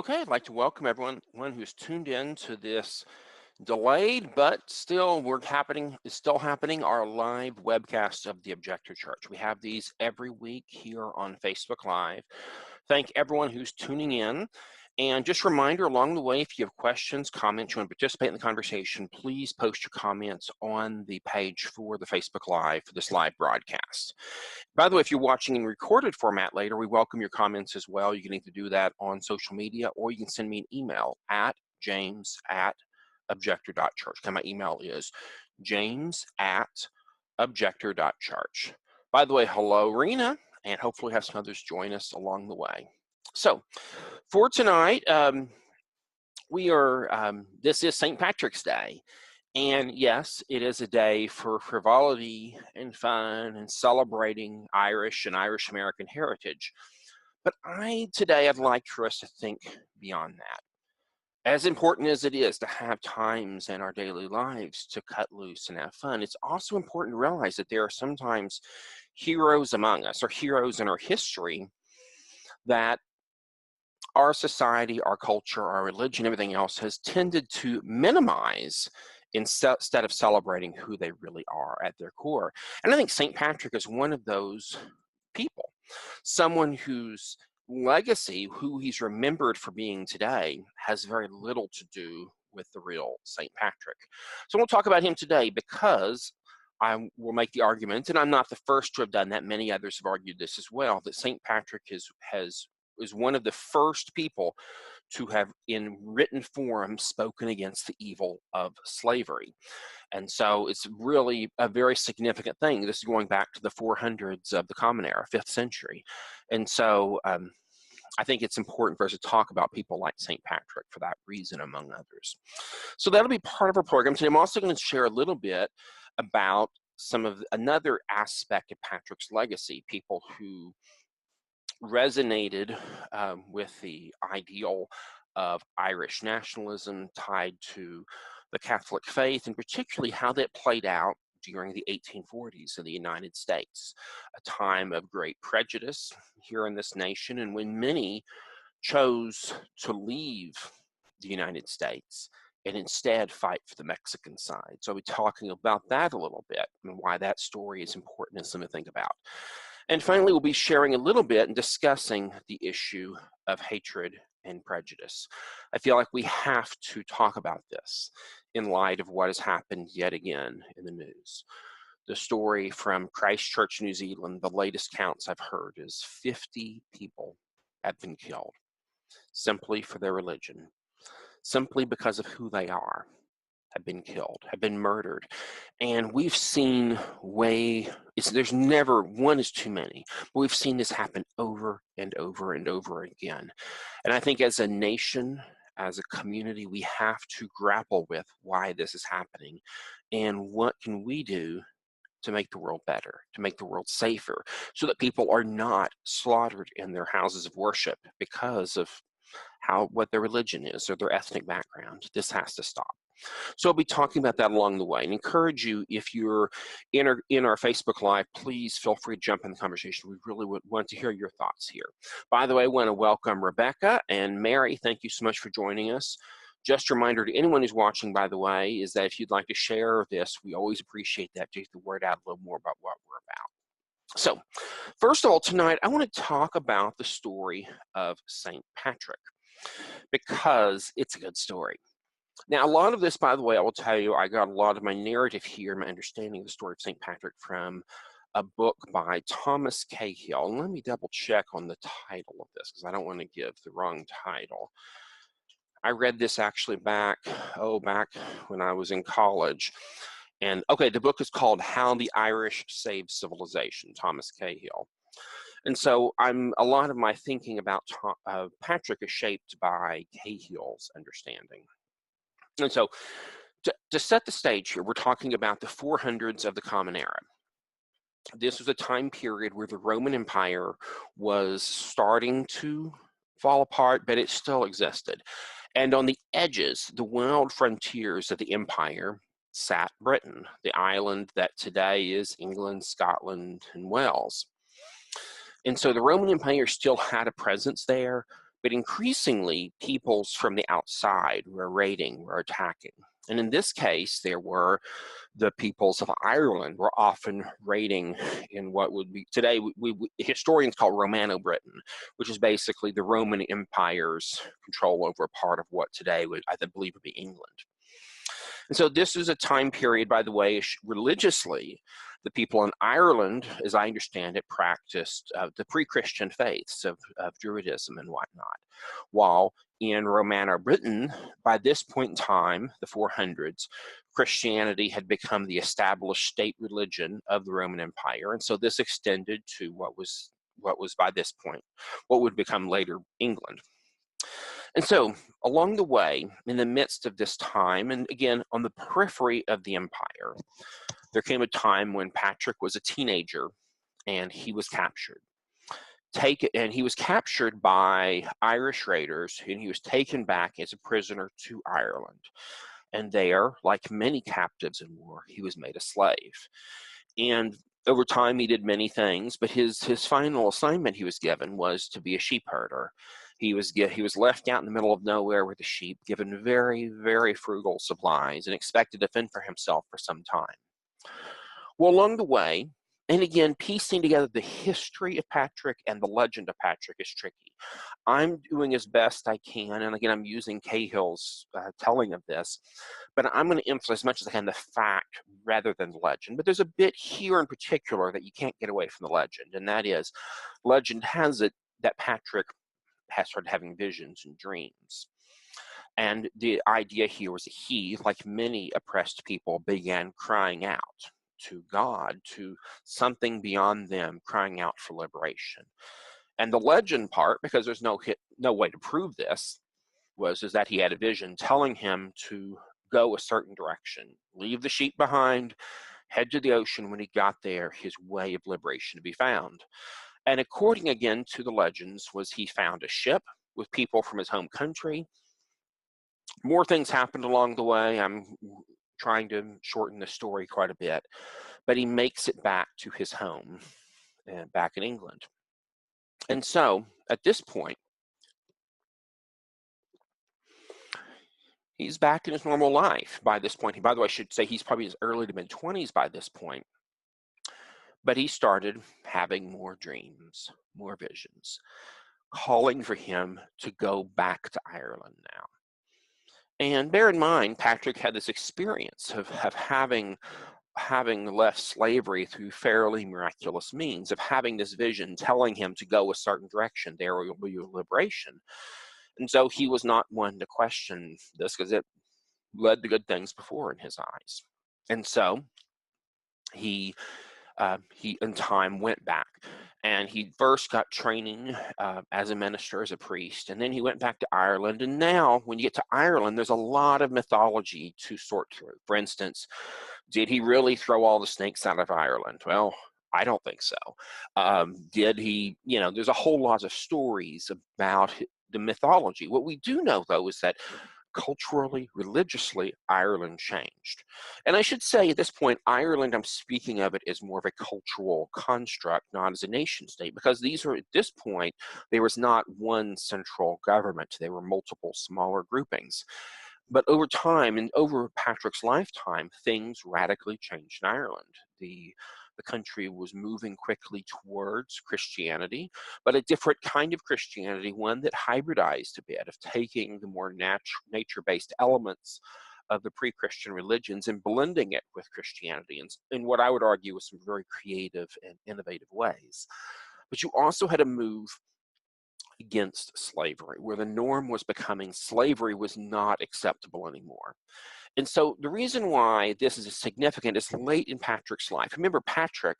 Okay, I'd like to welcome everyone who's tuned in to this delayed, but still is still happening, our live webcast of the Objector Church. We have these every week here on Facebook Live. Thank everyone who's tuning in. And just a reminder along the way, if you have questions, comments, you want to participate in the conversation, please post your comments on the page for the Facebook Live for this live broadcast. By the way, if you're watching in recorded format later, we welcome your comments as well. You can either do that on social media or you can send me an email at james@objector.church. My email is james@objector.church. By the way, hello, Rena, and hopefully have some others join us along the way. So for tonight, this is St. Patrick's Day. And yes, it is a day for frivolity and fun and celebrating Irish and Irish American heritage. But today I'd like for us to think beyond that. As important as it is to have times in our daily lives to cut loose and have fun, it's also important to realize that there are sometimes heroes among us, or heroes in our history, that our society, our culture, our religion, everything else has tended to minimize instead of celebrating who they really are at their core. And I think St. Patrick is one of those people, someone whose legacy, who he's remembered for being today, has very little to do with the real St. Patrick. So we'll talk about him today because I will make the argument, and I'm not the first to have done that, many others have argued this as well, that St. Patrick is one of the first people to have in written form spoken against the evil of slavery. And so it's really a very significant thing. This is going back to the 400s of the Common Era, 5th century. And so I think it's important for us to talk about people like St. Patrick for that reason, among others. So that'll be part of our program today. I'm also going to share a little bit about another aspect of Patrick's legacy, people who resonated with the ideal of Irish nationalism tied to the Catholic faith, and particularly how that played out during the 1840s in the United States, a time of great prejudice here in this nation, and when many chose to leave the United States and instead fight for the Mexican side. So I'll be talking about that a little bit and why that story is important and something to think about. And finally, we'll be sharing a little bit and discussing the issue of hatred and prejudice. I feel like we have to talk about this in light of what has happened yet again in the news. The story from Christchurch, New Zealand, the latest counts I've heard is 50 people have been killed simply for their religion, simply because of who they are, have been killed, have been murdered. And we've seen there's never, one is too many, but we've seen this happen over and over and over again. And I think as a nation, as a community, we have to grapple with why this is happening and what can we do to make the world better, to make the world safer, so that people are not slaughtered in their houses of worship because of what their religion is or their ethnic background. This has to stop. So I'll be talking about that along the way and encourage you, if you're in our Facebook Live, please feel free to jump in the conversation. We really would want to hear your thoughts here. By the way, I want to welcome Rebecca and Mary. Thank you so much for joining us. Just a reminder to anyone who's watching, by the way, is that if you'd like to share this, we always appreciate that to get the word out a little more about what we're about. So first of all, tonight, I want to talk about the story of St. Patrick because it's a good story. Now, a lot of this, by the way, I will tell you, I got a lot of my narrative here, my understanding of the story of St. Patrick from a book by Thomas Cahill. And let me double check on the title of this because I don't want to give the wrong title. I read this actually back when I was in college. And okay, the book is called How the Irish Saved Civilization, Thomas Cahill. And so a lot of my thinking about Patrick is shaped by Cahill's understanding. And so to set the stage here, we're talking about the 400s of the Common Era. This was a time period where the Roman Empire was starting to fall apart, but it still existed. And on the edges, the wild frontiers of the empire, sat Britain, the island that today is England, Scotland, and Wales. And so the Roman Empire still had a presence there, but increasingly peoples from the outside were raiding, were attacking. And in this case, there were the peoples of Ireland were often raiding in what would be today historians call Romano-Britain, which is basically the Roman Empire's control over a part of what today would, I believe, would be England. And so this is a time period, by the way, religiously, the people in Ireland, as I understand it, practiced the pre-Christian faiths of Druidism and whatnot, while in Romano-Britain, by this point in time, the 400s, Christianity had become the established state religion of the Roman Empire, and so this extended to what was by this point, what would become later England. And so along the way, in the midst of this time, and again, on the periphery of the empire, there came a time when Patrick was a teenager and he was captured. And he was captured by Irish raiders, and he was taken back as a prisoner to Ireland. And there, like many captives in war, he was made a slave. And over time, he did many things, but his final assignment he was given was to be a sheep herder. He was left out in the middle of nowhere with the sheep, given very, very frugal supplies, and expected to fend for himself for some time. Well, along the way, and again, piecing together the history of Patrick and the legend of Patrick is tricky. I'm doing as best I can, and again, I'm using Cahill's telling of this, but I'm going to emphasize as much as I can the fact rather than the legend. But there's a bit here in particular that you can't get away from the legend, and that is, legend has it that Patrick has started having visions and dreams. And the idea here was that he, like many oppressed people, began crying out to God, to something beyond them, crying out for liberation. And the legend part, because there's no way to prove this, is that he had a vision telling him to go a certain direction, leave the sheep behind, head to the ocean. When he got there, his way of liberation to be found. And according again to the legends, was he found a ship with people from his home country. More things happened along the way. I'm trying to shorten the story quite a bit, but he makes it back to his home back in England. And so at this point, he's back in his normal life by this point. By the way, I should say he's probably his early to mid-20s by this point. But he started having more dreams, more visions, calling for him to go back to Ireland now. And bear in mind, Patrick had this experience of having left slavery through fairly miraculous means, of having this vision telling him to go a certain direction, there will be your liberation. And so he was not one to question this, because it led to good things before in his eyes. And so he in time went back, and he first got training as a minister, as a priest, and then he went back to Ireland. And now when you get to Ireland, there's a lot of mythology to sort through. For instance, did he really throw all the snakes out of Ireland? Well, I don't think so. Did he, there's a whole lot of stories about the mythology. What we do know, though, is that culturally, religiously, Ireland changed. And I should say at this point, Ireland, I'm speaking of it as more of a cultural construct, not as a nation state, because at this point, there was not one central government. There were multiple smaller groupings. But over time, and over Patrick's lifetime, things radically changed in Ireland. The country was moving quickly towards Christianity, but a different kind of Christianity, one that hybridized a bit, of taking the more nature-based elements of the pre-Christian religions and blending it with Christianity in what I would argue was some very creative and innovative ways. But you also had a move against slavery, where the norm was becoming slavery was not acceptable anymore. And so the reason why this is significant is late in Patrick's life. Remember, Patrick,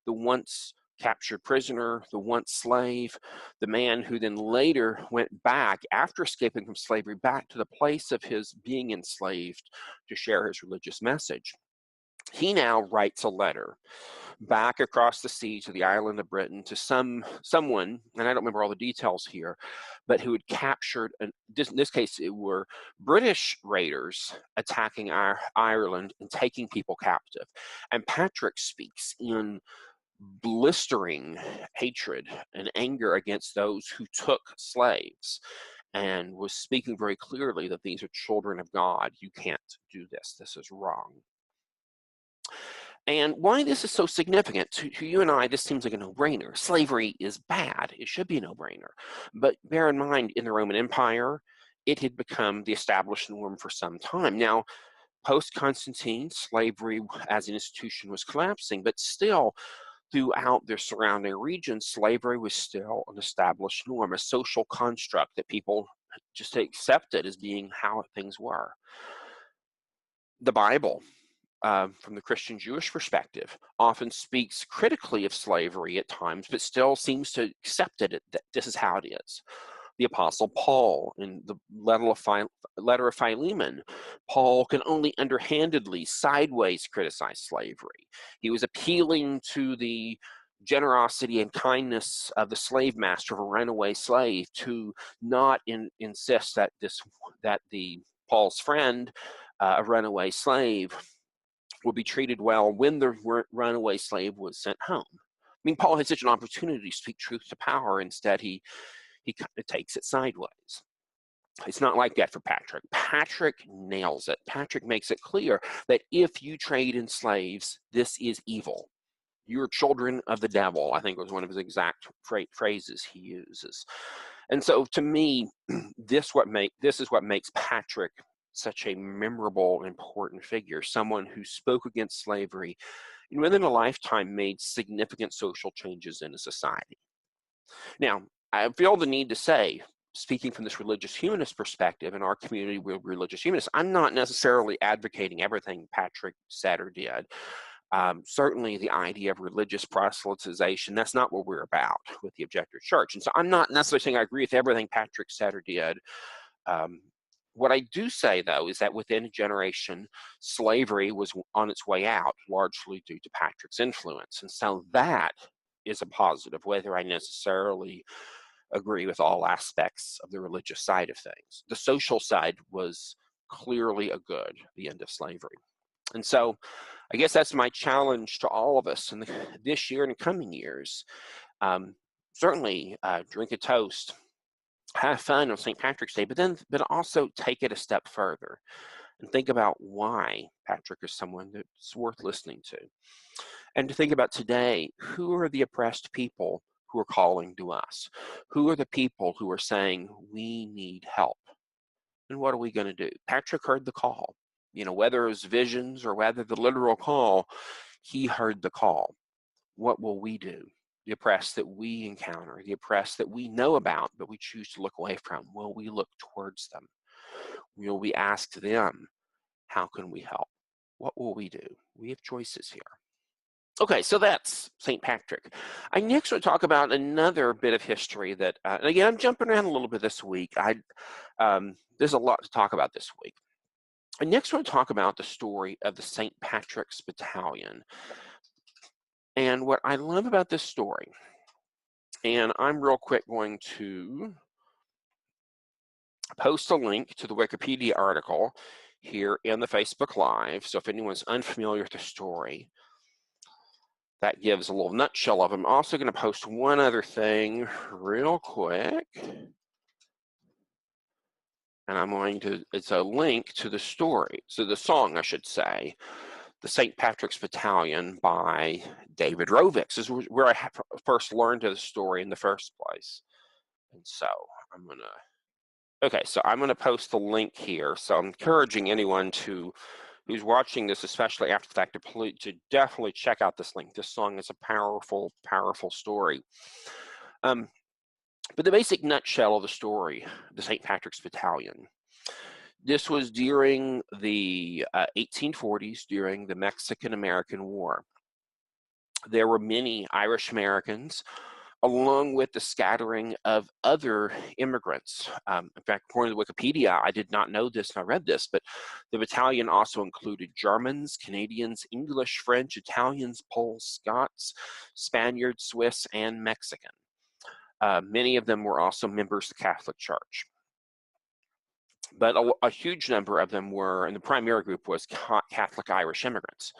the once captured prisoner, the once slave, the man who then later went back, after escaping from slavery, back to the place of his being enslaved to share his religious message. He now writes a letter back across the sea to the island of Britain to someone, and I don't remember all the details here, but who had captured, in this case, it were British raiders attacking Ireland and taking people captive. And Patrick speaks in blistering hatred and anger against those who took slaves, and was speaking very clearly that these are children of God. You can't do this. This is wrong. And why this is so significant to you and I, this seems like a no-brainer. Slavery is bad. It should be a no-brainer. But bear in mind, in the Roman Empire, it had become the established norm for some time. Now, post-Constantine, slavery as an institution was collapsing, but still, throughout their surrounding regions, slavery was still an established norm, a social construct that people just accepted as being how things were. The Bible, from the Christian Jewish perspective, often speaks critically of slavery at times, but still seems to accept it, that this is how it is. The Apostle Paul, in the letter of Philemon, Paul can only underhandedly, sideways criticize slavery. He was appealing to the generosity and kindness of the slave master of a runaway slave to not insist that Paul's friend, a runaway slave, would be treated well when the runaway slave was sent home. I mean, Paul had such an opportunity to speak truth to power. Instead, he kind of takes it sideways. It's not like that for Patrick. Patrick nails it. Patrick makes it clear that if you trade in slaves, this is evil. You're children of the devil, I think was one of his exact phrases he uses. And so to me, this is what makes Patrick such a memorable, important figure, someone who spoke against slavery and within a lifetime made significant social changes in a society. Now, I feel the need to say, speaking from this religious humanist perspective, in our community, we're religious humanists, I'm not necessarily advocating everything Patrick said or did. Certainly the idea of religious proselytization, that's not what we're about with the Objector Church. And so I'm not necessarily saying I agree with everything Patrick said or did. What I do say, though, is that within a generation, slavery was on its way out, largely due to Patrick's influence. And so that is a positive, whether I necessarily agree with all aspects of the religious side of things. The social side was clearly a good, the end of slavery. And so I guess that's my challenge to all of us in this year and coming years. Certainly drink a toast, have fun on St. Patrick's Day, but also take it a step further and think about why Patrick is someone that's worth listening to. And to think about today, who are the oppressed people who are calling to us? Who are the people who are saying, we need help? And what are we going to do? Patrick heard the call. Whether it was visions or whether the literal call, he heard the call. What will we do? The oppressed that we encounter, the oppressed that we know about, but we choose to look away from, will we look towards them? Will we ask them, how can we help? What will we do? We have choices here. Okay, so that's St. Patrick. I next want to talk about another bit of history that, and again, I'm jumping around a little bit this week. There's a lot to talk about this week. I next want to talk about the story of the St. Patrick's Battalion. And what I love about this story, and I'm real quick going to post a link to the Wikipedia article here in the Facebook Live. So if anyone's unfamiliar with the story, that gives a little nutshell of it. I'm also going to post one other thing real quick. And it's a link to the story, so the song, I should say, the St. Patrick's Battalion by David Rovix. This is where I first learned of the story in the first place. And so I'm going to post the link here. So I'm encouraging anyone who's watching this, especially after the fact, to definitely check out this link. This song is a powerful, powerful story. But the basic nutshell of the story, the St. Patrick's Battalion, this was during the 1840s, during the Mexican-American War. There were many Irish Americans, along with the scattering of other immigrants. In fact, according to Wikipedia, I did not know this and I read this, but the battalion also included Germans, Canadians, English, French, Italians, Poles, Scots, Spaniards, Swiss, and Mexican. Many of them were also members of the Catholic Church. But a huge number of them were, and the primary group was Catholic Irish immigrants.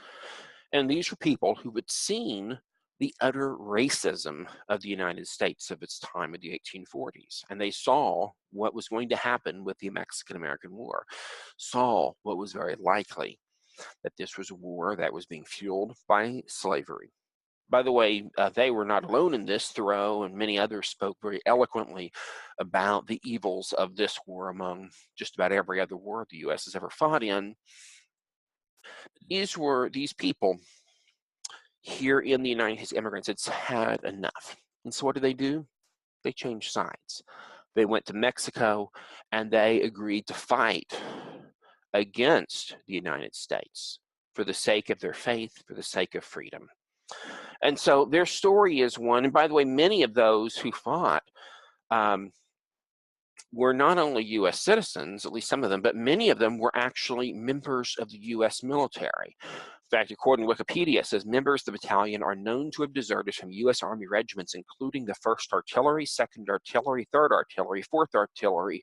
And these were people who had seen the utter racism of the United States of its time in the 1840s. And they saw what was going to happen with the Mexican-American War, saw what was very likely, that this was a war that was being fueled by slavery. By the way, they were not alone in this. Thoreau and many others spoke very eloquently about the evils of this war among just about every other war the U.S. has ever fought in. These people here in the United States, immigrants, it's had enough. And so what do? They changed sides. They went to Mexico and they agreed to fight against the United States for the sake of their faith, for the sake of freedom. And so their story is one, and by the way, many of those who fought were not only U.S. citizens, at least some of them, but many of them were actually members of the U.S. military. In fact, according to Wikipedia, it says members of the battalion are known to have deserted from U.S. Army regiments, including the 1st Artillery, 2nd Artillery, 3rd Artillery, 4th Artillery,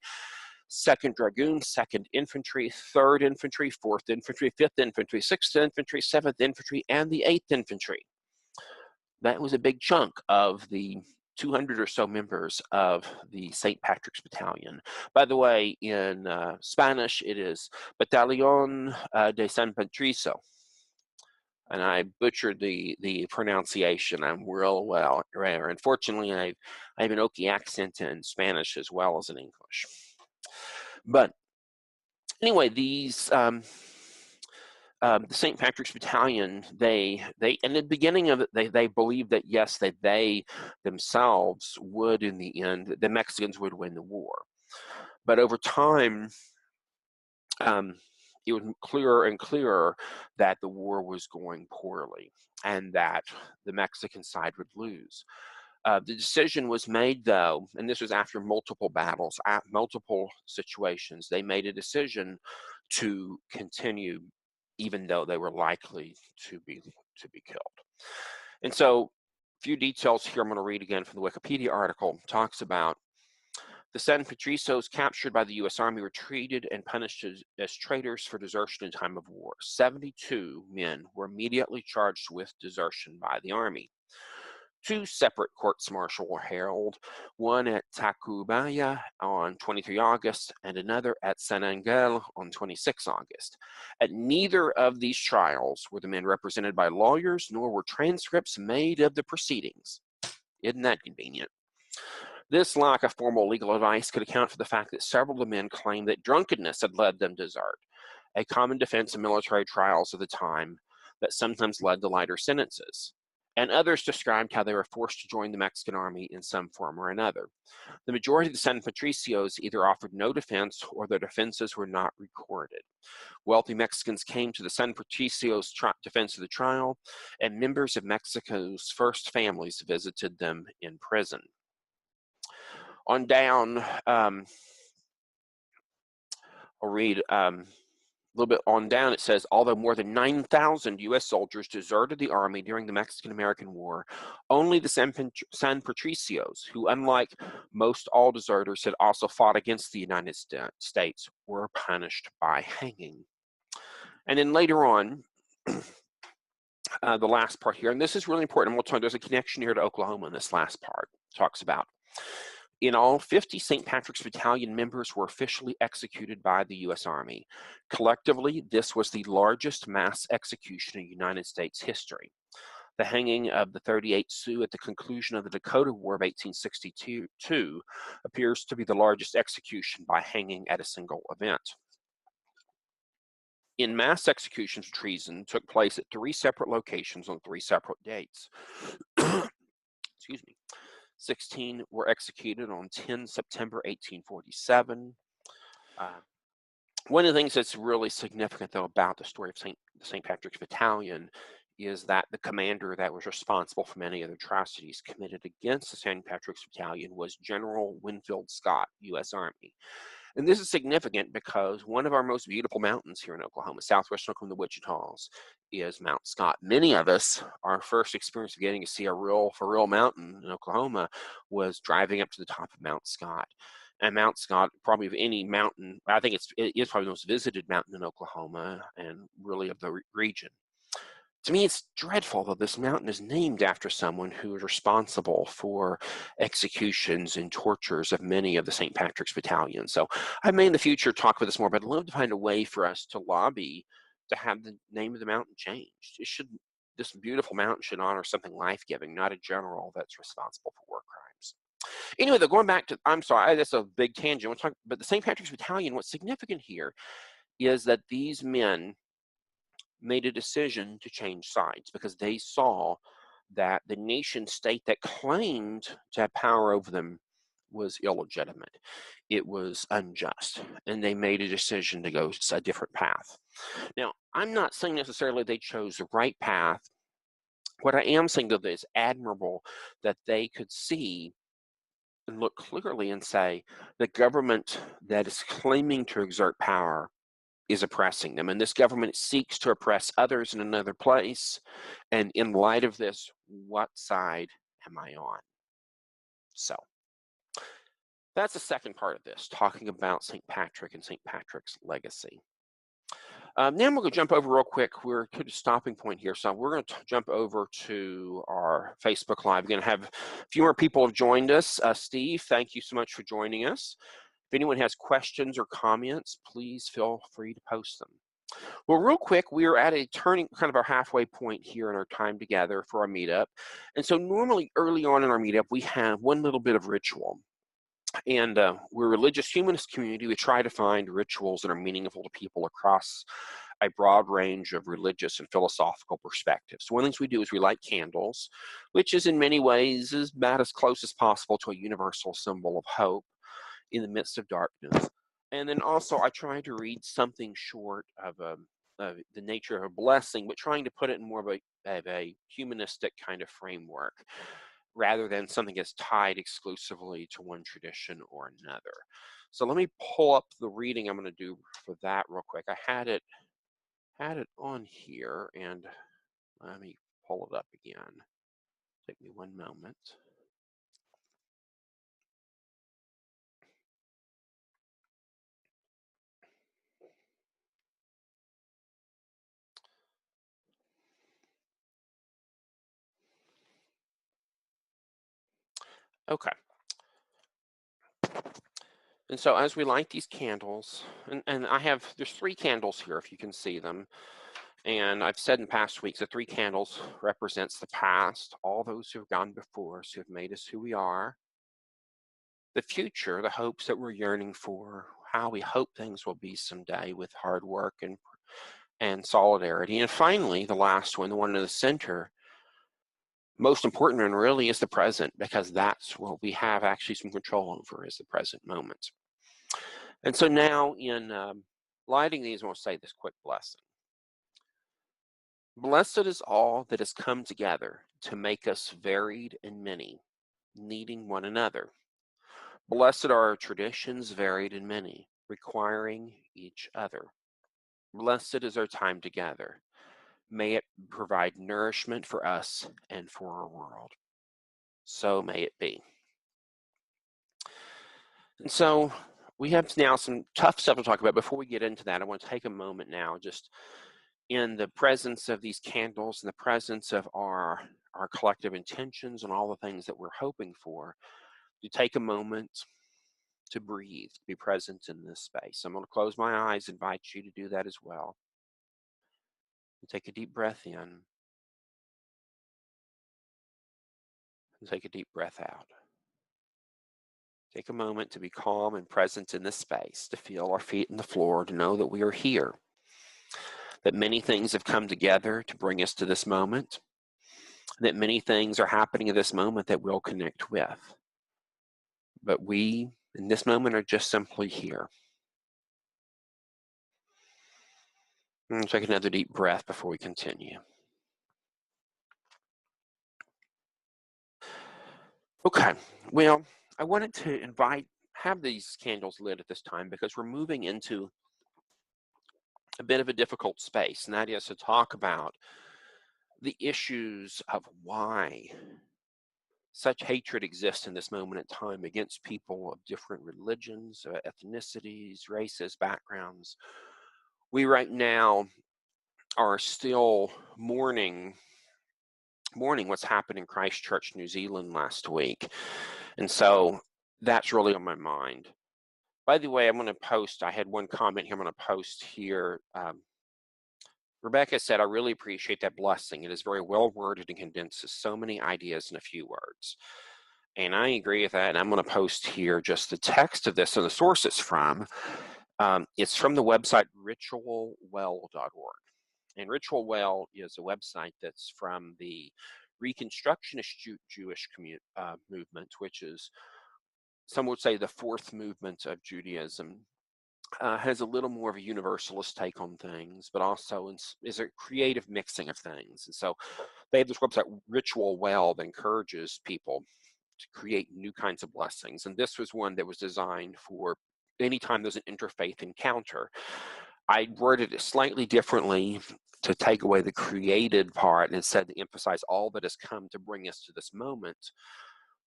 2nd Dragoons, 2nd Infantry, 3rd Infantry, 4th Infantry, 5th Infantry, 6th Infantry, 7th Infantry, and the 8th Infantry. That was a big chunk of the 200 or so members of the St. Patrick's Battalion. By the way, in Spanish, it is Batallón de San Patricio. And I butchered the pronunciation. I'm real well rare. Unfortunately, I have an Okie accent in Spanish as well as in English. But anyway, these the St. Patrick's Battalion, they in the beginning of it, they believed that yes, that they themselves would, in the end, the Mexicans would win the war. But over time, it was clearer and clearer that the war was going poorly and that the Mexican side would lose. The decision was made, though, and this was after multiple battles, at multiple situations, they made a decision to continue even though they were likely to be killed. And so, a few details here I'm going to read again from the Wikipedia article. It talks about the San Patricios captured by the U.S. Army were treated and punished as traitors for desertion in time of war. 72 men were immediately charged with desertion by the Army. 2 separate courts-martial were held, one at Tacubaya on 23 August and another at San Angel on 26 August. At neither of these trials were the men represented by lawyers, nor were transcripts made of the proceedings. Isn't that convenient? This lack of formal legal advice could account for the fact that several of the men claimed that drunkenness had led them to desert, a common defense in military trials of the time that sometimes led to lighter sentences. And others described how they were forced to join the Mexican army in some form or another. The majority of the San Patricios either offered no defense or their defenses were not recorded. Wealthy Mexicans came to the San Patricios' defense of the trial, and members of Mexico's first families visited them in prison. On down, I'll read a little bit on down, it says, although more than 9,000 U.S. soldiers deserted the army during the Mexican-American War, only the San Patricios, who unlike most all deserters had also fought against the United States, were punished by hanging. And then later on, the last part here, and this is really important, we'll talk, there's a connection here to Oklahoma in this last part, talks about. In all, 50 St. Patrick's Battalion members were officially executed by the U.S. Army. Collectively, this was the largest mass execution in United States history. The hanging of the 38 Sioux at the conclusion of the Dakota War of 1862 appears to be the largest execution by hanging at a single event. In mass executions of treason took place at 3 separate locations on 3 separate dates. Excuse me. 16 were executed on 10 September 1847. One of the things that's really significant, though, about the story of St. Patrick's Battalion is that the commander that was responsible for many of the atrocities committed against the St. Patrick's Battalion was General Winfield Scott, U.S. Army. And this is significant because one of our most beautiful mountains here in Oklahoma, southwestern Oklahoma, the Wichitas, is Mount Scott. Many of us, our first experience of getting to see a real mountain in Oklahoma was driving up to the top of Mount Scott. And Mount Scott, probably of any mountain, I think it is probably the most visited mountain in Oklahoma and really of the region. To me, it's dreadful that this mountain is named after someone who is responsible for executions and tortures of many of the St. Patrick's Battalion. So I may in the future talk about this more, but I'd love to find a way for us to lobby to have the name of the mountain changed. This beautiful mountain should honor something life-giving, not a general that's responsible for war crimes. Anyway, though, going back to, I'm sorry, that's a big tangent. But the St. Patrick's Battalion, what's significant here is that these men made a decision to change sides because they saw that the nation state that claimed to have power over them was illegitimate. It was unjust, and they made a decision to go a different path. Now, I'm not saying necessarily they chose the right path. What I am saying, though, that it's admirable that they could see and look clearly and say the government that is claiming to exert power is oppressing them, and this government seeks to oppress others in another place. And in light of this, what side am I on? So that's the second part of this, talking about St. Patrick and St. Patrick's legacy. Now I'm going to jump over real quick. We're to the stopping point here, so we're going to jump over to our Facebook Live. We're going to have a few more people have joined us. Steve, thank you so much for joining us. If anyone has questions or comments, please feel free to post them. Well, real quick, we are at a turning, kind of our halfway point here in our time together for our meetup. And so normally early on in our meetup, we have one little bit of ritual. And we're a religious humanist community. We try to find rituals that are meaningful to people across a broad range of religious and philosophical perspectives. So one of the things we do is we light candles, which is in many ways is about as close as possible to a universal symbol of hope in the midst of darkness. And then also I try to read something short of the nature of a blessing, but trying to put it in more of a humanistic kind of framework rather than something that's tied exclusively to one tradition or another. So let me pull up the reading I'm going to do for that real quick. I had it on here, and let me pull it up again. Take me one moment. Okay. And so as we light these candles, and there's 3 candles here if you can see them. And I've said in past weeks that 3 candles represents the past, all those who have gone before us, who have made us who we are. The future, the hopes that we're yearning for, how we hope things will be someday with hard work and solidarity. And finally, the last one, the one in the center, most important one really is the present, because that's what we have actually some control over, is the present moment. And so now in lighting these, I want to say this quick blessing. Blessed is all that has come together to make us varied and many, needing one another. Blessed are our traditions, varied and many, requiring each other. Blessed is our time together. May it provide nourishment for us and for our world. So may it be. And so we have now some tough stuff to talk about. Before we get into that, I want to take a moment now, just in the presence of these candles, in the presence of our collective intentions and all the things that we're hoping for, to take a moment to breathe, to be present in this space. I'm going to close my eyes, invite you to do that as well. And take a deep breath in, and take a deep breath out. Take a moment to be calm and present in this space, to feel our feet in the floor, to know that we are here, that many things have come together to bring us to this moment, that many things are happening at this moment that we'll connect with. But we, in this moment, are just simply here. And take another deep breath before we continue. Okay, well, I wanted to have these candles lit at this time because we're moving into a bit of a difficult space, and that is to talk about the issues of why such hatred exists in this moment in time against people of different religions, ethnicities, races, backgrounds. We right now are still mourning what's happened in Christchurch, New Zealand last week. And so that's really on my mind. By the way, I'm going to post, I had one comment here I'm going to post here. Rebecca said, I really appreciate that blessing. It is very well worded and condenses so many ideas in a few words. And I agree with that. And I'm going to post here just the text of this and the source it's from. It's from the website ritualwell.org. And Ritual Well is a website that's from the Reconstructionist Jewish movement, which is, some would say, the fourth movement of Judaism. Has a little more of a universalist take on things, but also is a creative mixing of things. And so they have this website, Ritual Well, that encourages people to create new kinds of blessings. And this was one that was designed for anytime there's an interfaith encounter. I worded it slightly differently to take away the created part and instead to emphasize all that has come to bring us to this moment,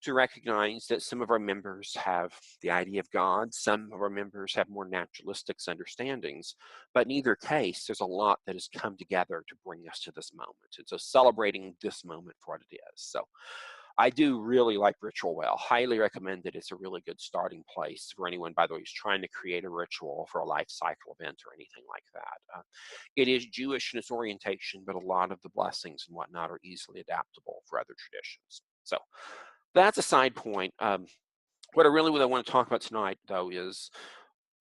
to recognize that some of our members have the idea of God, some of our members have more naturalistic understandings, but in either case, there's a lot that has come together to bring us to this moment. And so celebrating this moment for what it is. So I do really like Ritual Well. Highly recommend it. It's a really good starting place for anyone, by the way, who's trying to create a ritual for a life cycle event or anything like that. It is Jewish in its orientation, but a lot of the blessings and whatnot are easily adaptable for other traditions. So that's a side point. What I want to talk about tonight, though, is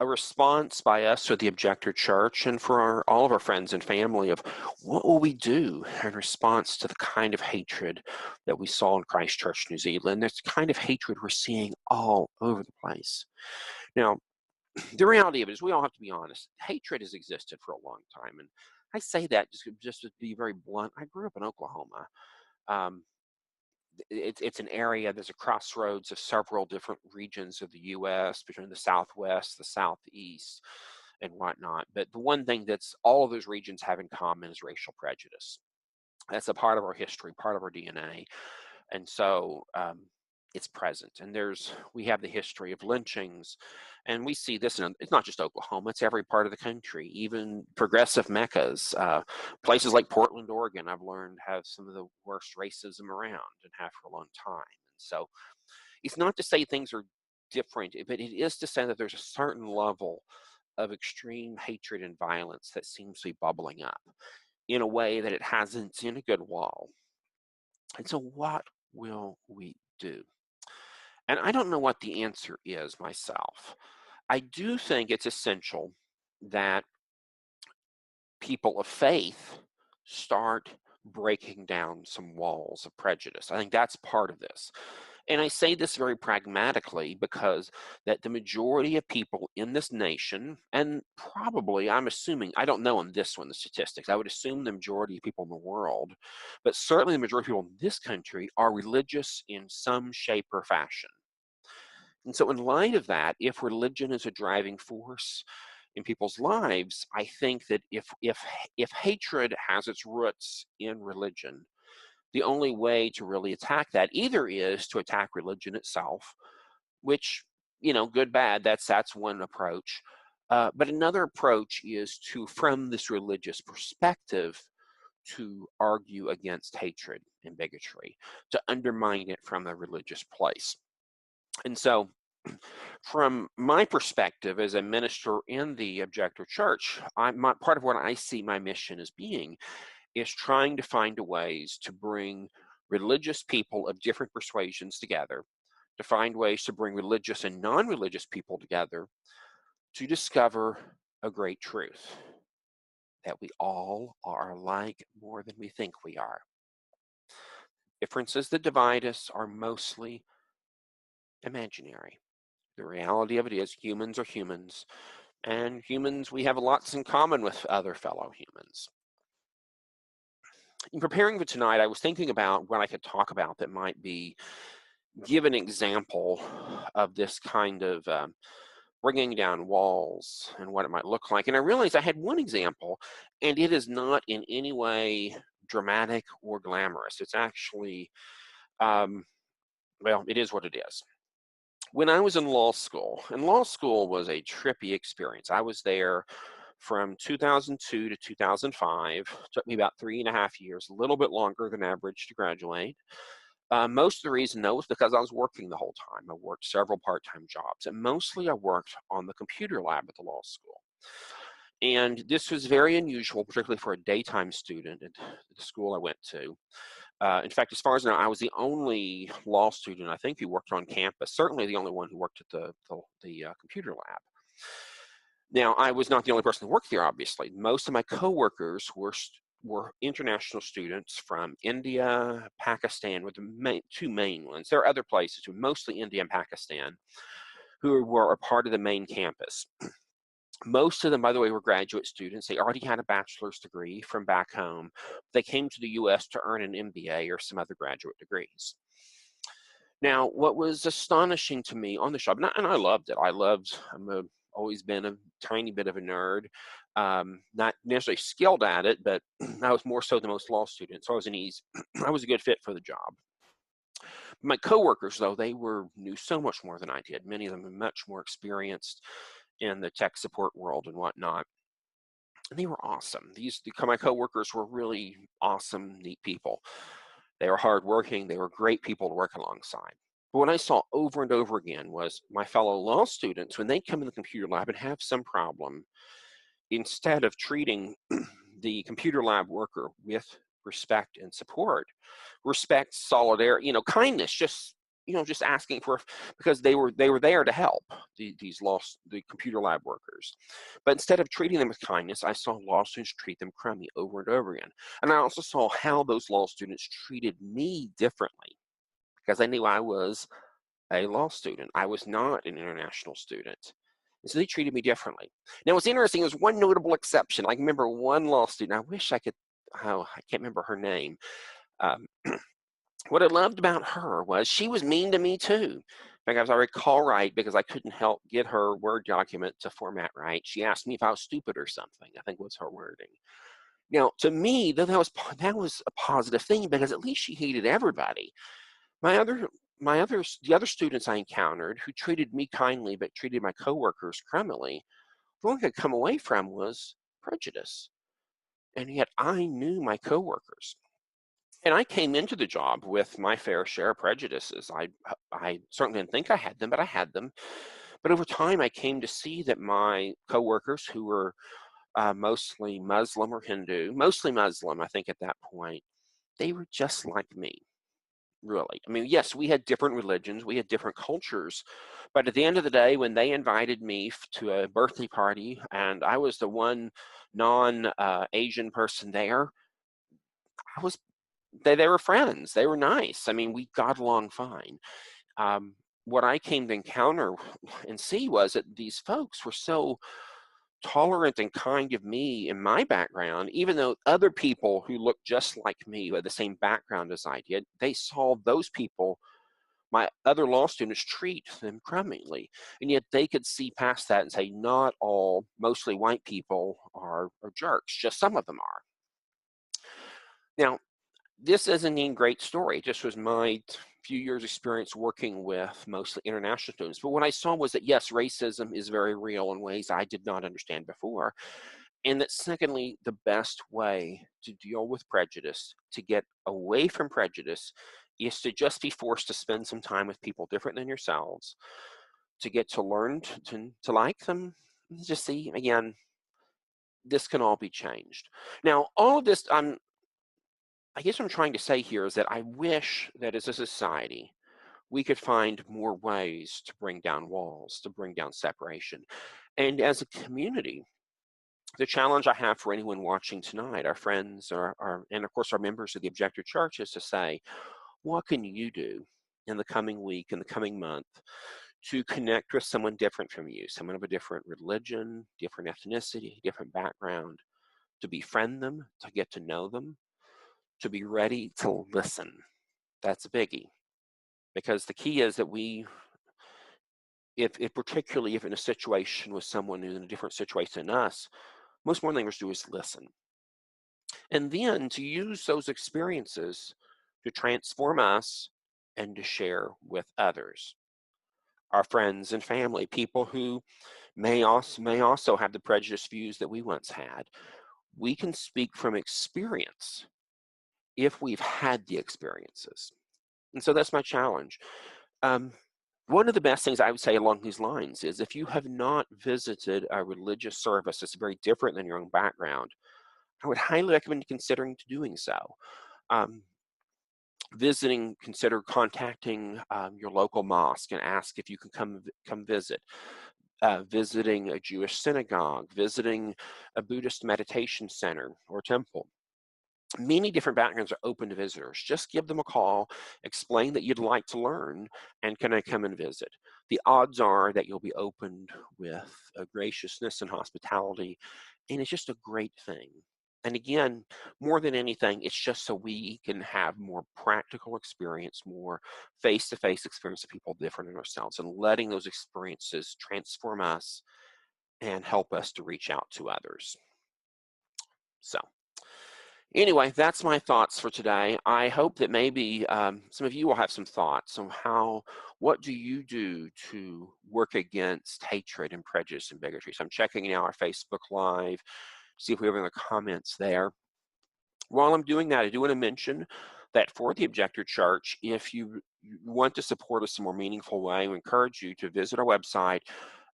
a response by us or the Objector Church and for all of our friends and family of what will we do in response to the kind of hatred that we saw in Christchurch, New Zealand. There's the kind of hatred we're seeing all over the place. Now, the reality of it is we all have to be honest. Hatred has existed for a long time. And I say that just to be very blunt. I grew up in Oklahoma. It's an area, there's a crossroads of several different regions of the U.S. between the Southwest, the Southeast, and whatnot. But the one thing that's all of those regions have in common is racial prejudice. That's a part of our history, part of our DNA. And so it's present. And we have the history of lynchings, and we see this it's not just Oklahoma, it's every part of the country, even progressive meccas. Places like Portland, Oregon, I've learned have some of the worst racism around and have for a long time. And so it's not to say things are different, but it is to say that there's a certain level of extreme hatred and violence that seems to be bubbling up in a way that it hasn't in a good while. And so what will we do? And I don't know what the answer is myself. I do think it's essential that people of faith start breaking down some walls of prejudice. I think that's part of this. And I say this very pragmatically because that the majority of people in this nation, and probably, I'm assuming, I don't know on this one, the statistics, I would assume the majority of people in the world, but certainly the majority of people in this country are religious in some shape or fashion. And so in light of that, if religion is a driving force in people's lives, I think that if hatred has its roots in religion, the only way to really attack that either is to attack religion itself, which, good, bad, that's one approach. But another approach is to, from this religious perspective, to argue against hatred and bigotry, to undermine it from a religious place. And so from my perspective as a minister in the Objector Church, part of what I see my mission as being is trying to find ways to bring religious people of different persuasions together, to find ways to bring religious and non-religious people together to discover a great truth, that we all are alike more than we think we are. Differences that divide us are mostly imaginary. The reality of it is humans are humans, and humans, we have lots in common with other fellow humans. In preparing for tonight, I was thinking about what I could talk about that might give an example of this kind of bringing down walls and what it might look like. And I realized I had one example, and it is not in any way dramatic or glamorous. It's actually, it is what it is. When I was in law school, and law school was a trippy experience. I was there from 2002 to 2005. Took me about 3.5 years, a little bit longer than average to graduate. Most of the reason, though, was because I was working the whole time. I worked several part-time jobs, and mostly I worked on the computer lab at the law school. And this was very unusual, particularly for a daytime student at the school I went to. In fact, as far as I know, I was the only law student, I think, who worked on campus, certainly the only one who worked at the computer lab. Now, I was not the only person who worked there, obviously. Most of my coworkers were international students from India, Pakistan, were the two main ones. There are other places, but mostly India and Pakistan, who were a part of the main campus. Most of them, by the way, were graduate students. They already had a bachelor's degree from back home. They came to the US to earn an MBA or some other graduate degrees. Now, what was astonishing to me on the job, and I loved it. I've always been a tiny bit of a nerd, not necessarily skilled at it, but I was more so than most law students. So I was a good fit for the job. My coworkers, though, they knew so much more than I did. Many of them were much more experienced in the tech support world and whatnot. And they were awesome. My coworkers were really awesome, neat people. They were hardworking. They were great people to work alongside. But what I saw over and over again was my fellow law students, when they come in the computer lab and have some problem, instead of treating the computer lab worker with respect and support, respect, solidarity, kindness, just asking for, because they were there to help the computer lab workers. But instead of treating them with kindness, I saw law students treat them crummy over and over again. And I also saw how those law students treated me differently, because I knew I was a law student. I was not an international student. And so they treated me differently. Now, what's interesting is one notable exception. I can remember one law student. I wish I could, I can't remember her name. What I loved about her was she was mean to me too. Because I recall right, because I couldn't help get her Word document to format right. She asked me if I was stupid or something, I think was her wording. Now, to me, that was a positive thing, because at least she hated everybody. The other students I encountered who treated me kindly but treated my coworkers criminally, the only thing I could come away from was prejudice. And yet I knew my coworkers. And I came into the job with my fair share of prejudices. I certainly didn't think I had them, but I had them. But over time, I came to see that my coworkers, who were mostly Muslim or Hindu, mostly Muslim, I think at that point, they were just like me. Really. I mean, yes, we had different religions, we had different cultures, but at the end of the day, when they invited me to a birthday party and I was the one non-Asian person there, they were friends. They were nice. I mean, we got along fine. What I came to encounter and see was that these folks were so tolerant and kind of me in my background, even though other people who looked just like me, who had the same background as I did, they saw those people, my other law students, treat them criminally. And yet they could see past that and say, not all mostly white people are jerks, just some of them are. Now, this isn't a great story. This was my few years experience working with mostly international students. But what I saw was that, yes, racism is very real in ways I did not understand before. And that secondly, the best way to deal with prejudice, to get away from prejudice, is to just be forced to spend some time with people different than yourselves, to get to learn to like them, just see, again, this can all be changed. Now, all of this, I guess what I'm trying to say here is that I wish that as a society, we could find more ways to bring down walls, to bring down separation. And as a community, the challenge I have for anyone watching tonight, our friends, and of course our members of the Objector Church, is to say, what can you do in the coming week, in the coming month, to connect with someone different from you, someone of a different religion, different ethnicity, different background, to befriend them, to get to know them, to be ready to listen. That's a biggie. Because the key is that particularly if in a situation with someone who's in a different situation than us, most more things to do is listen. And then to use those experiences to transform us and to share with others, our friends and family, people who may also have the prejudiced views that we once had. We can speak from experience if we've had the experiences. And so that's my challenge. One of the best things I would say along these lines is if you have not visited a religious service that's very different than your own background, I would highly recommend considering doing so. Um, consider contacting your local mosque and ask if you can come visit. Visiting a Jewish synagogue, visiting a Buddhist meditation center or temple. Many different backgrounds are open to visitors. Just give them a call, explain that you'd like to learn, and can I come and visit? The odds are that you'll be opened with a graciousness and hospitality, and it's just a great thing. And again, more than anything, it's just so we can have more practical experience, more face-to-face experience of people different than ourselves, and letting those experiences transform us and help us to reach out to others. So anyway, that's my thoughts for today. I hope that maybe some of you will have some thoughts on what do you do to work against hatred and prejudice and bigotry. So I'm checking now our Facebook Live, see if we have any comments there. While I'm doing that, I do want to mention that for the Objector Church, if you want to support us in a more meaningful way, we encourage you to visit our website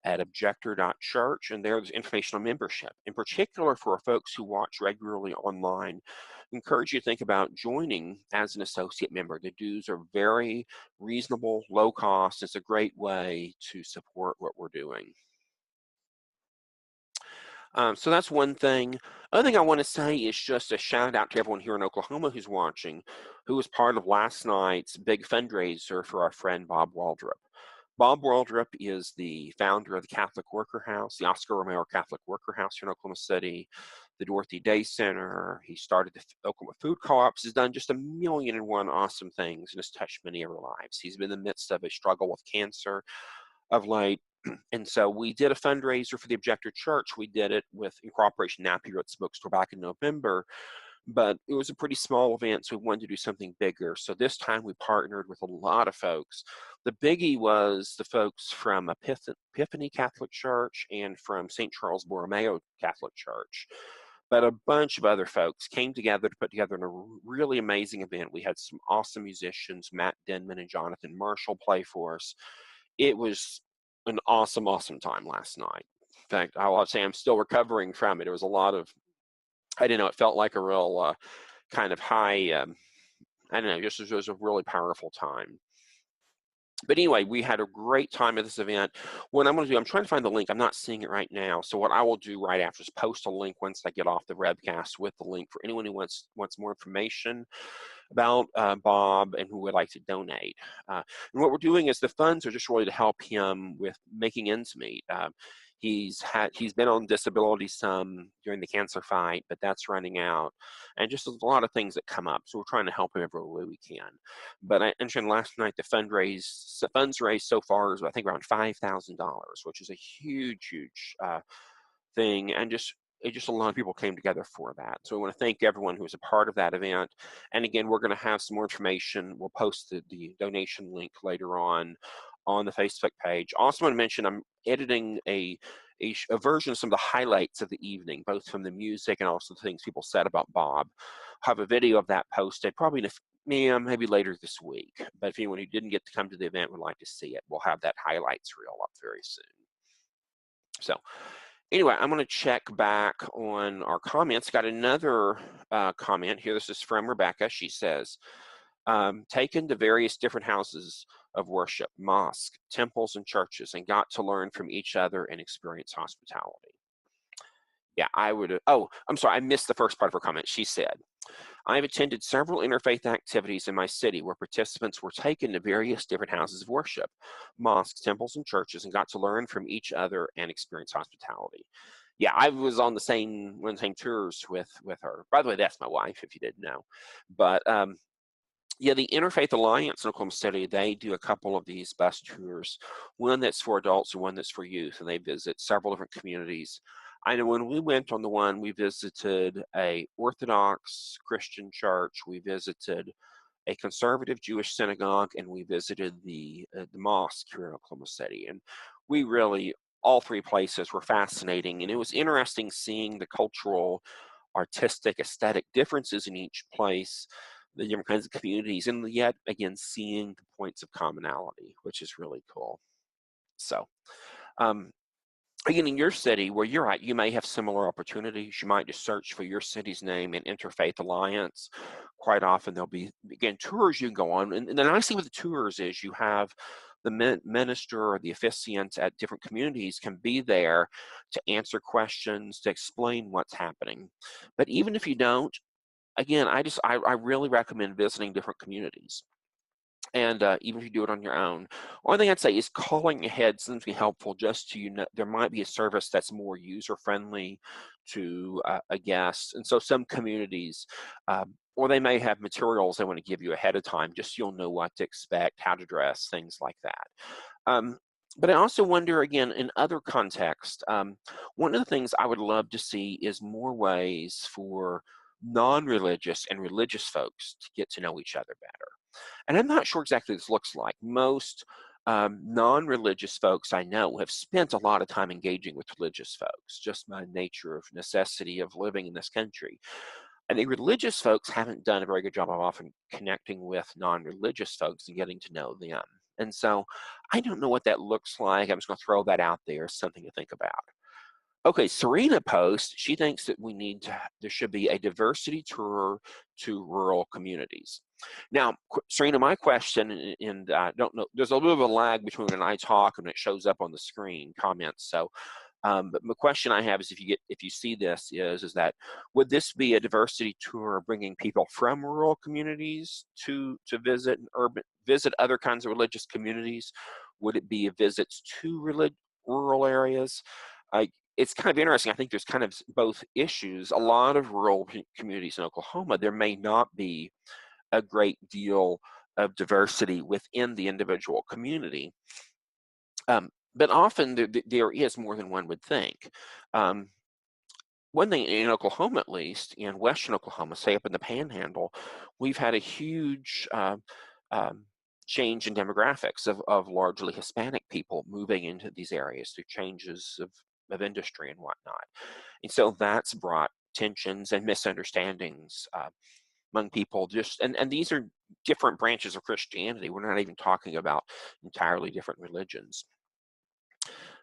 at objector.church, and there's information on membership. In particular, for folks who watch regularly online, I encourage you to think about joining as an associate member. The dues are very reasonable, low cost. It's a great way to support what we're doing. So that's one thing. Other thing I want to say is just a shout out to everyone here in Oklahoma who's watching, who was part of last night's big fundraiser for our friend Bob Waldrop. Bob Waldrop is the founder of the Catholic Worker House, the Oscar Romero Catholic Worker House here in Oklahoma City, the Dorothy Day Center. He started the Oklahoma Food Co-ops, has done just 1,000,001 awesome things and has touched many of our lives. He's been in the midst of a struggle with cancer of late. And so we did a fundraiser for the Objector Church. We did it in cooperation with Nappy Roots Bookstore back in November, but it was a pretty small event, so we wanted to do something bigger. So this time we partnered with a lot of folks. The biggie was the folks from Epiphany Catholic Church and from St. Charles Borromeo Catholic Church. But a bunch of other folks came together to put together a really amazing event. We had some awesome musicians, Matt Denman and Jonathan Marshall, play for us. It was an awesome, awesome time last night. In fact, I'll say I'm still recovering from it. It was a lot of, I don't know, it felt like a real kind of high, I don't know, just it was a really powerful time. But anyway, we had a great time at this event. What I'm going to do, I'm trying to find the link. I'm not seeing it right now. So what I will do right after is post a link once I get off the webcast with the link for anyone who wants more information about Bob and who would like to donate. And what we're doing is the funds are just really to help him with making ends meet. He's been on disability some during the cancer fight, but that's running out, and just a lot of things that come up. So we're trying to help him every way we can. But I mentioned last night the funds raised so far is I think around $5,000, which is a huge thing, and just a lot of people came together for that. So I want to thank everyone who was a part of that event. And again, we're going to have some more information. We'll post the donation link later on the Facebook page. Also want to mention I'm editing a version of some of the highlights of the evening, both from the music and also the things people said about Bob. I'll have a video of that posted probably maybe later this week. But if anyone who didn't get to come to the event would like to see it, we'll have that highlights reel up very soon. So anyway, I'm going to check back on our comments. Got another comment here. This is from Rebecca. She says, taken to various different houses of worship, mosques, temples, and churches, and got to learn from each other and experience hospitality. Yeah, I'm sorry, I missed the first part of her comment. She said, I've attended several interfaith activities in my city where participants were taken to various different houses of worship, mosques, temples, and churches, and got to learn from each other and experience hospitality. Yeah, I was on the same tours with her. By the way, that's my wife, if you didn't know. But yeah, the Interfaith Alliance in Oklahoma City, they do a couple of these bus tours, one that's for adults and one that's for youth, and they visit several different communities. I know when we went on the one, we visited a Orthodox Christian church, we visited a conservative Jewish synagogue, and we visited the mosque here in Oklahoma City. And we really all three places were fascinating, and it was interesting seeing the cultural, artistic, aesthetic differences in each place, the different kinds of communities, and yet again seeing the points of commonality, which is really cool. So, um, again, in your city where you're at, you may have similar opportunities. You might just search for your city's name in Interfaith Alliance. Quite often there'll be, again, tours you can go on. And the nice thing with the tours is you have the minister or the officiant at different communities can be there to answer questions, to explain what's happening. But even if you don't, again, I really recommend visiting different communities. And even if you do it on your own, one thing I'd say is calling ahead seems to be helpful. Just to, you know, there might be a service that's more user friendly to a guest, and so some communities, or they may have materials they want to give you ahead of time, just so you'll know what to expect, how to dress, things like that. Um, but I also wonder, again, in other contexts, one of the things I would love to see is more ways for non-religious and religious folks to get to know each other better. And I'm not sure exactly what this looks like. Most non-religious folks I know have spent a lot of time engaging with religious folks, just by nature of necessity of living in this country. I think religious folks haven't done a very good job of often connecting with non-religious folks and getting to know them. And so I don't know what that looks like. I'm just going to throw that out there as something to think about. Okay, Serena posts, she thinks that there should be a diversity tour to rural communities. Now, Serena, my question, and I don't know, there's a little bit of a lag between when I talk and it shows up on the screen comments. So, but the question I have is, if you see this, is that would this be a diversity tour bringing people from rural communities to visit visit other kinds of religious communities? Would it be visits to rural areas? It's kind of interesting. I think there's kind of both issues. A lot of rural communities in Oklahoma, there may not be a great deal of diversity within the individual community. But often there is more than one would think. One thing in Oklahoma, at least, in western Oklahoma, say up in the Panhandle, we've had a huge change in demographics of largely Hispanic people moving into these areas through changes of industry and whatnot. And so that's brought tensions and misunderstandings among people. And these are different branches of Christianity. We're not even talking about entirely different religions.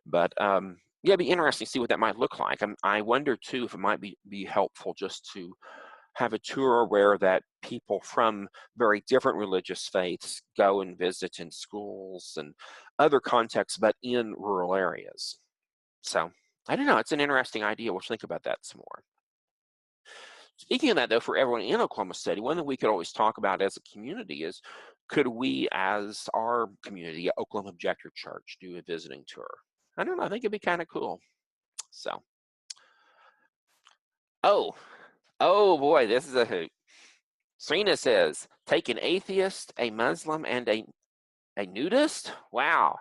But yeah, it'd be interesting to see what that might look like. I wonder too if it might be helpful just to have a tour where that people from very different religious faiths go and visit in schools and other contexts, but in rural areas. So I don't know. It's an interesting idea. We'll think about that some more. Speaking of that, though, for everyone in Oklahoma City, one thing we could always talk about as a community is, could we, as our community, Oklahoma Objector Church, do a visiting tour? I don't know. I think it'd be kind of cool. So, oh boy, this is a hoot. Serena says, take an atheist, a Muslim, and a nudist. Wow,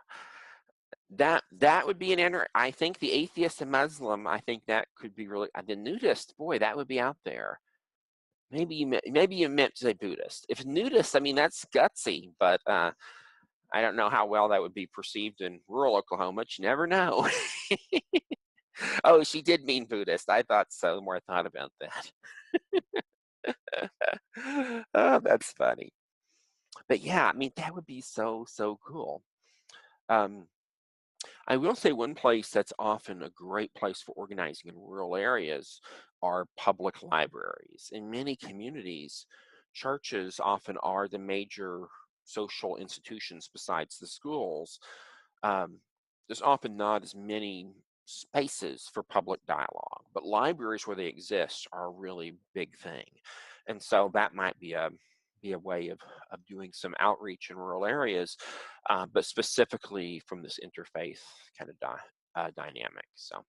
that would be I think the atheist and Muslim, I think that could be really, the nudist, boy, that would be out there. Maybe you meant to say Buddhist. If nudist, I mean, that's gutsy, but I don't know how well that would be perceived in rural Oklahoma. But you never know. Oh, she did mean Buddhist. I thought so. The more I thought about that. Oh, that's funny. But yeah, I mean, that would be so cool. I will say one place that's often a great place for organizing in rural areas are public libraries. In many communities, churches often are the major social institutions besides the schools. There's often not as many spaces for public dialogue, but libraries where they exist are a really big thing. And so that might be a way of doing some outreach in rural areas, but specifically from this interfaith kind of dynamic. So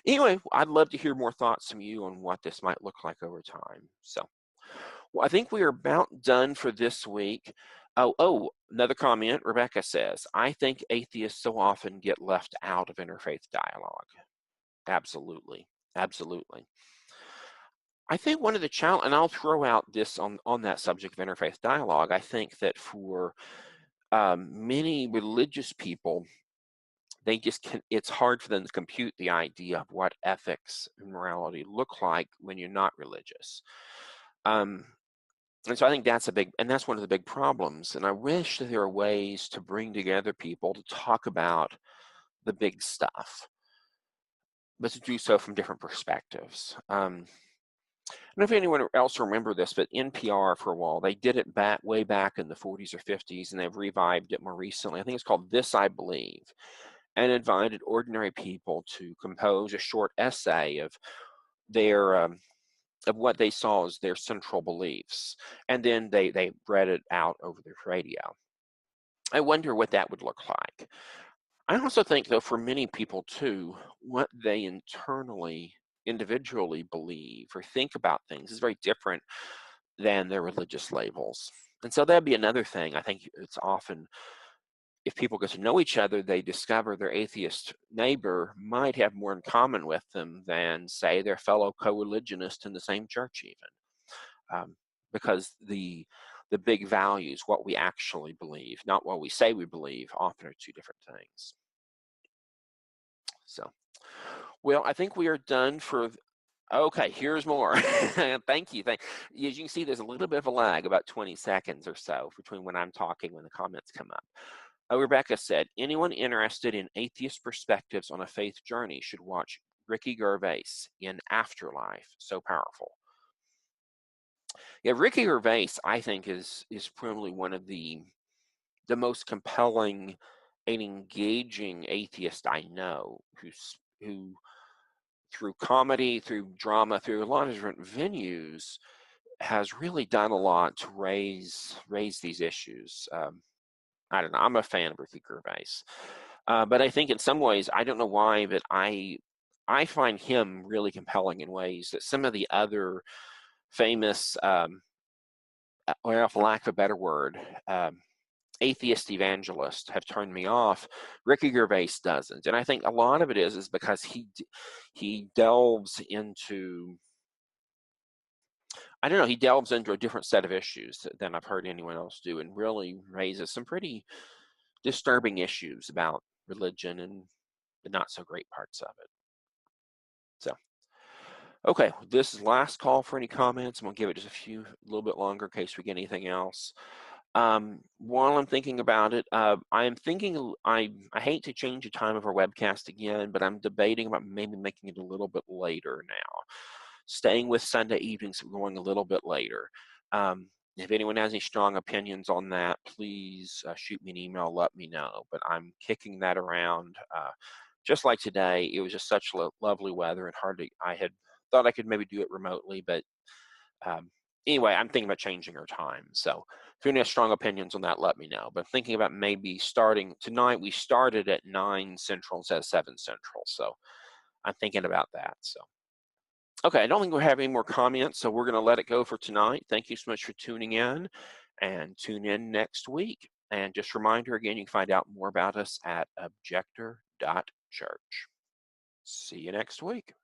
anyway, I'd love to hear more thoughts from you on what this might look like over time. So, well, I think we are about done for this week. Oh, another comment. Rebecca says, I think atheists so often get left out of interfaith dialogue. Absolutely. I think one of the challenge, and I'll throw out this on that subject of interfaith dialogue, I think that for many religious people, they just can, it's hard for them to compute the idea of what ethics and morality look like when you're not religious. Um, and so I think that's that's one of the big problems. And I wish that there are ways to bring together people to talk about the big stuff, but to do so from different perspectives. I don't know if anyone else remember this, but NPR for a while, they did it way back in the 40s or 50s, and they've revived it more recently. I think it's called This I Believe, and invited ordinary people to compose a short essay of their of what they saw as their central beliefs, and then they read it out over the radio. I wonder what that would look like. I also think, though, for many people too, what they individually believe or think about things is very different than their religious labels. And so that'd be another thing. I think it's often, if people get to know each other, they discover their atheist neighbor might have more in common with them than, say, their fellow co-religionist in the same church, even, because the big values, what we actually believe, not what we say we believe, often are two different things. So, well, I think we are done for. Okay, here's more. Thank you. As you can see, there's a little bit of a lag, about 20 seconds or so, between when I'm talking when the comments come up. Rebecca said, anyone interested in atheist perspectives on a faith journey should watch Ricky Gervais in Afterlife. So powerful. Yeah, Ricky Gervais, I think, is probably one of the most compelling and engaging atheist I know, who through comedy, through drama, through a lot of different venues, has really done a lot to raise these issues. I don't know. I'm a fan of Ricky Gervais, but I think in some ways, I don't know why, but I find him really compelling in ways that some of the other famous, well, for lack of a better word, atheist evangelists have turned me off. Ricky Gervais doesn't, and I think a lot of it is because he delves into, I don't know, he delves into a different set of issues than I've heard anyone else do, and really raises some pretty disturbing issues about religion and the not so great parts of it. So, okay, this is last call for any comments. I'm gonna give it just a little bit longer in case we get anything else. While I'm thinking about it, I am thinking, I hate to change the time of our webcast again, but I'm debating about maybe making it a little bit later now. Staying with Sunday evenings, going a little bit later. If anyone has any strong opinions on that, please shoot me an email, let me know. But I'm kicking that around. Just like today, it was just such lovely weather, and I had thought I could maybe do it remotely, but anyway, I'm thinking about changing our time. So if anyone has strong opinions on that, let me know. But thinking about maybe starting tonight, we started at 9 Central instead of 7 Central. So I'm thinking about that. So, okay, I don't think we have any more comments, so we're going to let it go for tonight. Thank you so much for tuning in, and tune in next week. And just a reminder again, you can find out more about us at objector.church. See you next week.